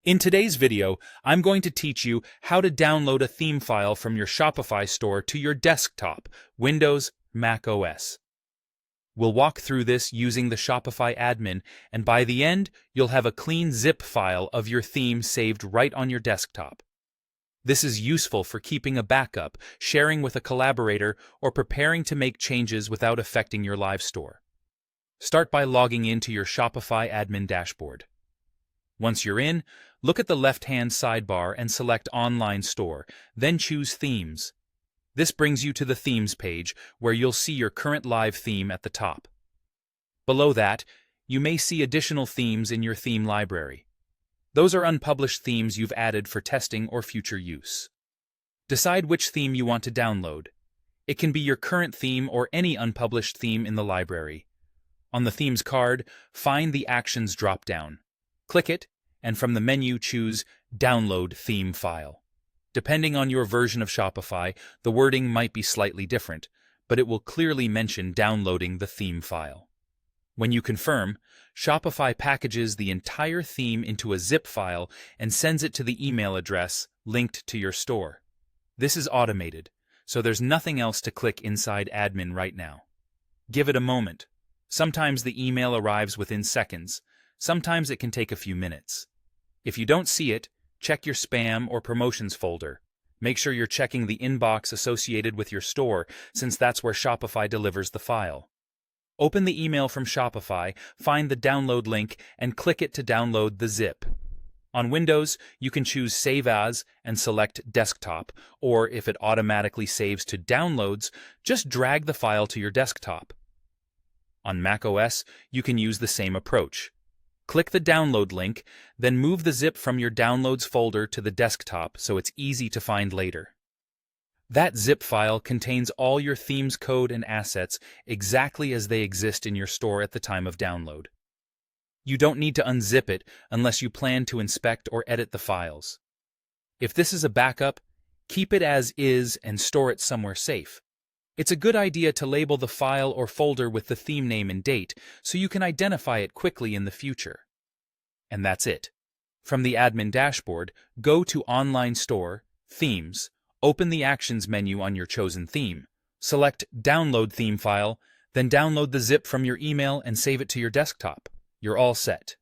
In today's video, I'm going to teach you how to download a theme file from your Shopify store to your desktop, Windows, Mac OS. We'll walk through this using the Shopify admin, and by the end, you'll have a clean zip file of your theme saved right on your desktop. This is useful for keeping a backup, sharing with a collaborator, or preparing to make changes without affecting your live store. Start by logging into your Shopify admin dashboard. Once you're in, look at the left-hand sidebar and select Online Store, then choose Themes. This brings you to the Themes page, where you'll see your current live theme at the top. Below that, you may see additional themes in your theme library. Those are unpublished themes you've added for testing or future use. Decide which theme you want to download. It can be your current theme or any unpublished theme in the library. On the Themes card, find the Actions drop-down. Click it, and from the menu choose Download Theme File. Depending on your version of Shopify, the wording might be slightly different, but it will clearly mention downloading the theme file. When you confirm, Shopify packages the entire theme into a zip file and sends it to the email address linked to your store. This is automated, so there's nothing else to click inside Admin right now. Give it a moment. Sometimes the email arrives within seconds. Sometimes it can take a few minutes. If you don't see it, check your spam or promotions folder. Make sure you're checking the inbox associated with your store, since that's where Shopify delivers the file. Open the email from Shopify, find the download link, and click it to download the zip. On Windows, you can choose Save As and select Desktop, or if it automatically saves to Downloads, just drag the file to your desktop. On Mac OS, you can use the same approach. Click the download link, then move the zip from your Downloads folder to the desktop so it's easy to find later. That zip file contains all your theme's code and assets exactly as they exist in your store at the time of download. You don't need to unzip it unless you plan to inspect or edit the files. If this is a backup, keep it as is and store it somewhere safe. It's a good idea to label the file or folder with the theme name and date so you can identify it quickly in the future. And that's it. From the admin dashboard, go to Online Store, Themes, open the Actions menu on your chosen theme, select Download Theme File, then download the zip from your email and save it to your desktop. You're all set.